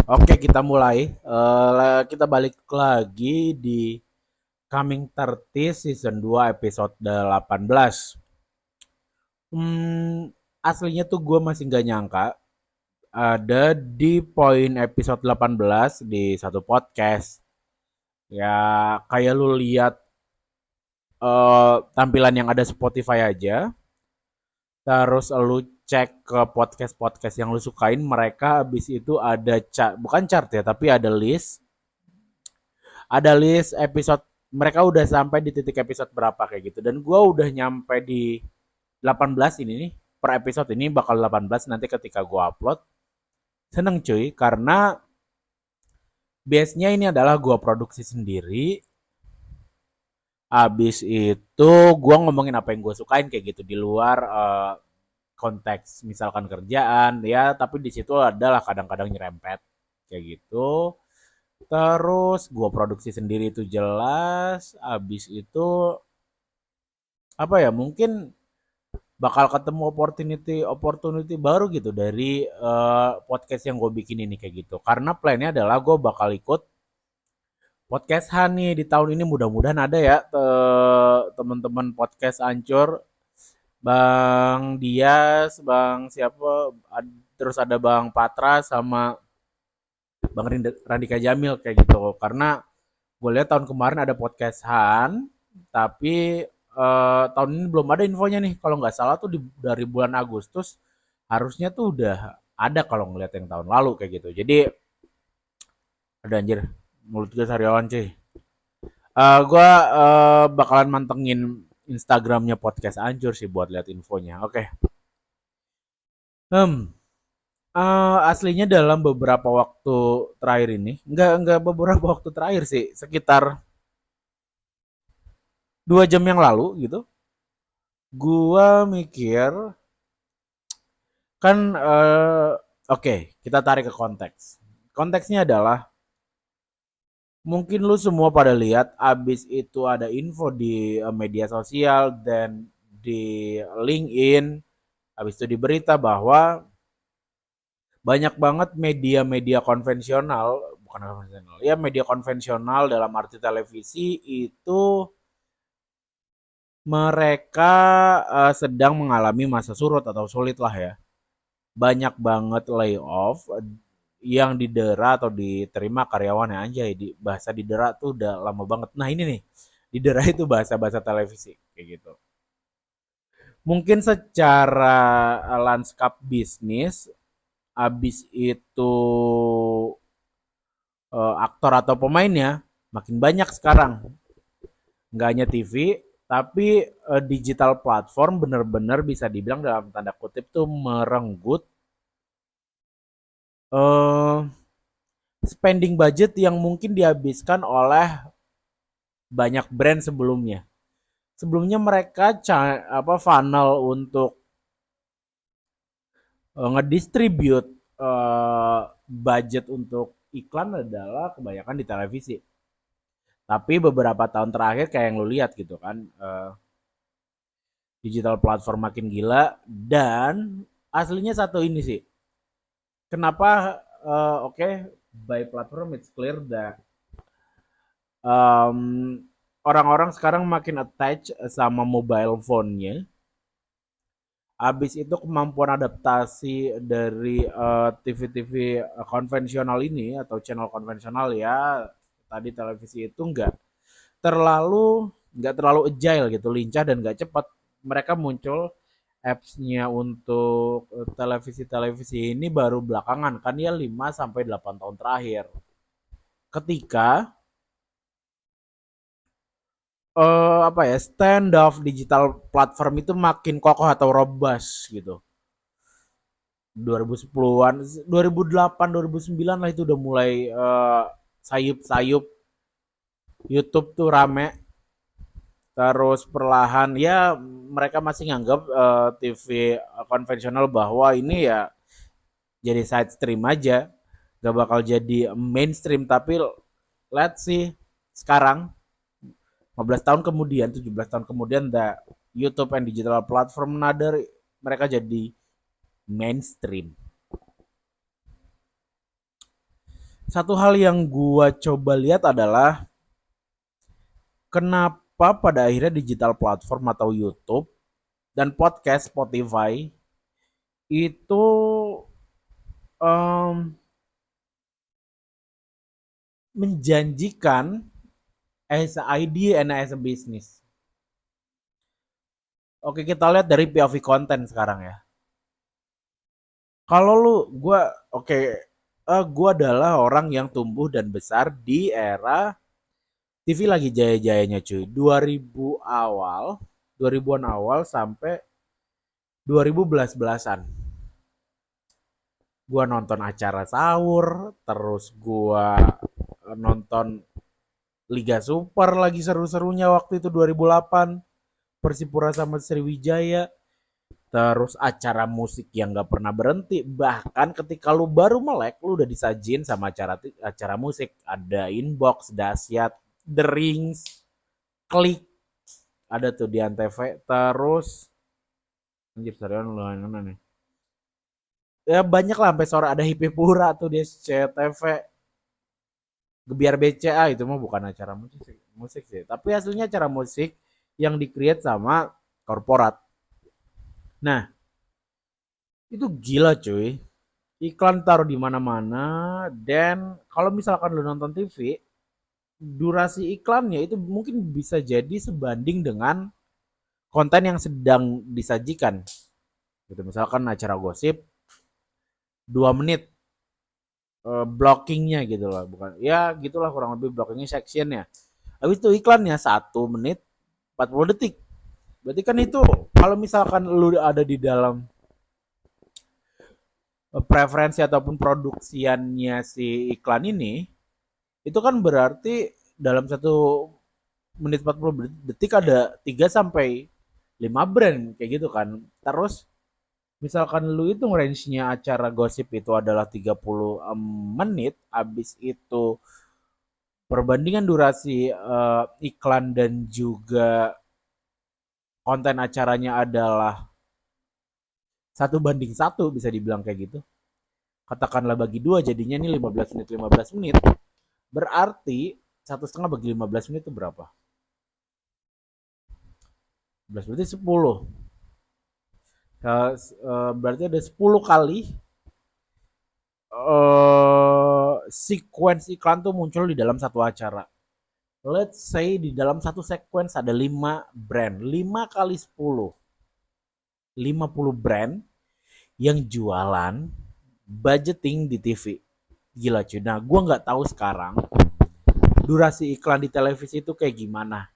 Oke, kita mulai. Kita balik lagi di Coming 30 Season 2 episode 18. Aslinya tuh gue masih nggak nyangka ada di poin episode 18 di satu podcast. Ya, kayak lu lihat tampilan yang ada Spotify aja, terus lu cek ke podcast-podcast yang lu sukain, mereka habis itu ada bukan chart ya, tapi ada list episode mereka udah sampai di titik episode berapa kayak gitu, dan gue udah nyampe di 18 ini nih. Per episode ini bakal 18 nanti ketika gue upload. Seneng cuy, karena base-nya ini adalah gue produksi sendiri. Abis itu gue ngomongin apa yang gue sukain kayak gitu di luar konteks misalkan kerjaan ya, tapi di situ adalah kadang-kadang nyerempet kayak gitu. Terus gue produksi sendiri itu jelas. Abis itu apa ya, mungkin bakal ketemu opportunity opportunity baru gitu dari podcast yang gue bikin ini kayak gitu. Karena plannya adalah gue bakal ikut podcast Hani di tahun ini, mudah-mudahan ada ya teman-teman podcast Ancur, Bang Dias, Bang siapa, terus ada Bang Patra sama Bang Randika Jamil kayak gitu. Karena gue lihat tahun kemarin ada podcast Han, tapi tahun ini belum ada infonya nih. Kalau nggak salah tuh dari bulan Agustus harusnya tuh udah ada kalau ngeliat yang tahun lalu kayak gitu. Jadi ada anjir, mulut gue sariawan cuy. Gue bakalan mantengin Instagramnya podcast Anjur sih buat lihat infonya. Oke. Hmm. Aslinya dalam beberapa waktu terakhir ini, nggak beberapa waktu terakhir sih, sekitar 2 jam yang lalu gitu, gua mikir kan oke, kita tarik ke konteks. Konteksnya adalah mungkin lu semua pada lihat abis itu ada info di media sosial dan di LinkedIn, abis itu di berita bahwa banyak banget media-media konvensional, bukan konvensional, ya media konvensional dalam arti televisi itu mereka sedang mengalami masa surut atau sulit lah ya. Banyak banget layoff yang didera atau diterima karyawannya, anjay. Di bahasa didera tuh udah lama banget. Nah ini nih, didera itu bahasa-bahasa televisi kayak gitu. Mungkin secara lanskap bisnis, abis itu aktor atau pemainnya makin banyak sekarang. Nggak hanya TV, tapi digital platform bener-bener bisa dibilang dalam tanda kutip tuh merenggut eh, spending budget yang mungkin dihabiskan oleh banyak brand sebelumnya. Sebelumnya mereka funnel untuk ngedistribute budget untuk iklan adalah kebanyakan di televisi. Tapi beberapa tahun terakhir kayak yang lu lihat gitu kan, digital platform makin gila. Dan aslinya satu ini sih, kenapa by platform it's clear that um, orang-orang sekarang makin attach sama mobile phone-nya. Habis itu kemampuan adaptasi dari TV-TV konvensional ini atau channel konvensional ya, tadi televisi itu terlalu nggak terlalu agile gitu, lincah dan nggak cepat. Mereka muncul apps-nya untuk televisi-televisi ini baru belakangan kan ya, 5 sampai 8 tahun terakhir. Ketika apa ya, stand of digital platform itu makin kokoh atau robust gitu. 2010-an, 2008, 2009 lah itu udah mulai sayup-sayup YouTube tuh rame. Terus perlahan ya mereka masih nganggap TV konvensional bahwa ini ya jadi side stream aja, gak bakal jadi mainstream. Tapi let's see sekarang 15 tahun kemudian, 17 tahun kemudian, the YouTube and digital platform nader mereka jadi mainstream. Satu hal yang gua coba lihat adalah kenapa pada akhirnya digital platform atau YouTube dan podcast Spotify itu em, menjanjikan as a idea and as a business. Oke, kita lihat dari POV konten sekarang ya. Kalau lu, oke, gua adalah orang yang tumbuh dan besar di era TV lagi jaya-jayanya cuy. 2000 awal, 2000-an awal sampai 2011-an. Gua nonton acara sahur, terus gua nonton Liga Super lagi seru-serunya waktu itu 2008. Persipura sama Sriwijaya. Terus acara musik yang gak pernah berhenti. Bahkan ketika lu baru melek, lu udah disajin sama acara musik. Ada Inbox, Dasyat, The Rings, Klik. Ada tuh di Antv. Terus, anjir serius lu mana nih? Ya banyak lah sampai sore ada Hipipura tuh di SCTV. Gebiar BCA itu mah bukan acara musik sih. Tapi hasilnya acara musik yang di-create sama korporat. Nah, itu gila cuy. Iklan taruh di mana-mana dan kalau misalkan lu nonton TV, durasi iklannya itu mungkin bisa jadi sebanding dengan konten yang sedang disajikan. Gitu misalkan acara gosip 2 menit blockingnya gitu loh, bukan ya gitulah kurang lebih blockingnya sectionnya. Habis itu iklannya 1 menit 40 detik. Berarti kan itu kalau misalkan lu ada di dalam preferensi ataupun produksiannya si iklan ini, itu kan berarti dalam 1 menit 40 detik ada 3 sampai 5 brand kayak gitu kan. Terus misalkan lu itu range-nya acara gosip itu adalah 30 menit, habis itu perbandingan durasi iklan dan juga konten acaranya adalah 1 banding 1 bisa dibilang kayak gitu. Katakanlah bagi 2 jadinya ini 15 menit 15 menit. Berarti 1,5 bagi 15 menit itu berapa? 15 berarti 10. Berarti ada 10 kali sequence iklan tuh muncul di dalam satu acara. Let's say di dalam satu sequence ada 5 brand. 5 kali 10. 50 brand yang jualan budgeting di TV. Gila cuy. Nah gue gak tahu sekarang durasi iklan di televisi itu kayak gimana.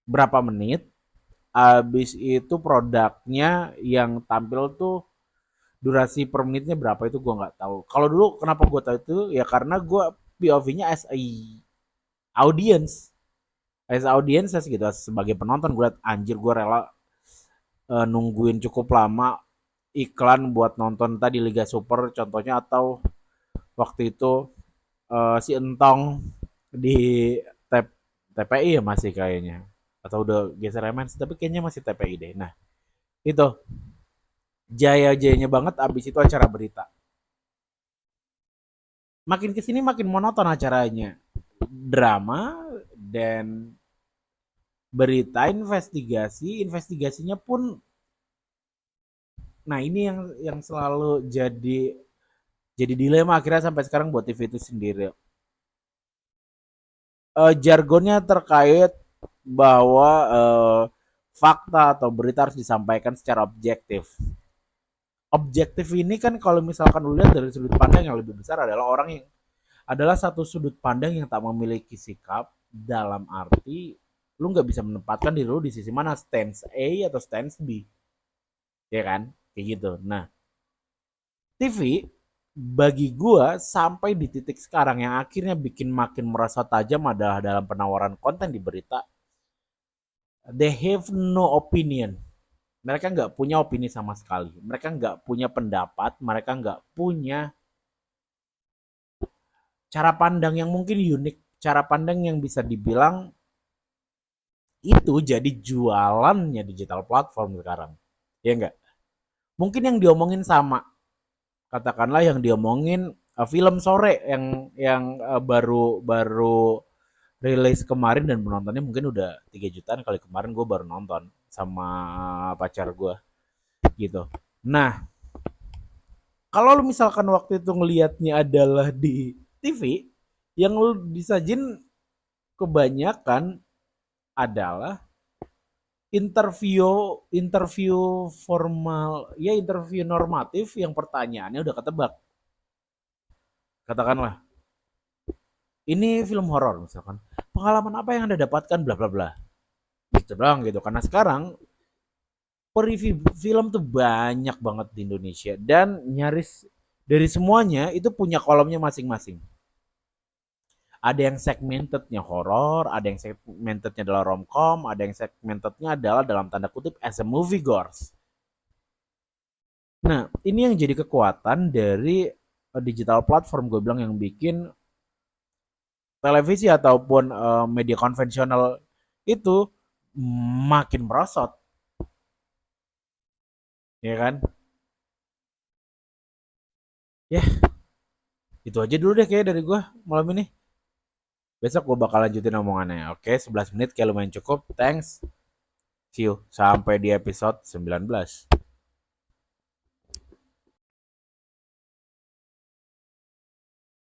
Berapa menit. Habis itu produknya yang tampil tuh durasi per menitnya berapa itu gue nggak tahu. Kalau dulu kenapa gue tahu itu ya karena gue POV-nya as a audience, gitu sebagai penonton gue liat anjir gue rela nungguin cukup lama iklan buat nonton tadi Liga Super contohnya atau waktu itu si Entong di TPI ya masih kayaknya atau udah geser MNC tapi kayaknya masih TPI deh. Nah itu jaya-jayanya banget abis itu acara berita. Makin kesini makin monoton acaranya. Drama dan berita investigasinya pun nah ini yang selalu jadi dilema akhirnya sampai sekarang buat TV itu sendiri. Jargonnya terkait bahwa fakta atau berita harus disampaikan secara objektif. Objektif ini kan kalau misalkan lu lihat dari sudut pandang yang lebih besar adalah orang yang adalah satu sudut pandang yang tak memiliki sikap dalam arti lu nggak bisa menempatkan diri lu di sisi mana stance A atau stance B ya kan kayak gitu. Nah TV bagi gua sampai di titik sekarang yang akhirnya bikin makin merasa tajam adalah dalam penawaran konten di berita. They have no opinion. Mereka nggak punya opini sama sekali. Mereka nggak punya pendapat. Mereka nggak punya cara pandang yang mungkin unik. Cara pandang yang bisa dibilang itu jadi jualannya digital platform sekarang. Ya enggak? Mungkin yang diomongin sama. Katakanlah yang diomongin film sore yang baru baru rilis kemarin dan penontonnya mungkin udah 3 jutaan kali. Kemarin gue baru nonton sama pacar gue gitu. Nah, kalau lu misalkan waktu itu ngelihatnya adalah di TV, yang lu disajin kebanyakan adalah interview interview formal, ya interview normatif yang pertanyaannya udah ketebak. Katakanlah, ini film horor misalkan. Pengalaman apa yang Anda dapatkan bla bla bla. Gitu doang gitu. Karena sekarang review film tuh banyak banget di Indonesia dan nyaris dari semuanya itu punya kolomnya masing-masing. Ada yang segmentednya horor, ada yang segmentednya adalah romcom, ada yang segmentednya adalah dalam tanda kutip as a movie goers. Nah, ini yang jadi kekuatan dari digital platform gue bilang yang bikin televisi ataupun media konvensional itu makin merosot, ya kan? Ya, itu aja dulu deh kayak dari gue malam ini. Besok gue bakal lanjutin omongannya. Oke, 11 menit kayak lumayan cukup. Thanks. See you. Sampai di episode 19.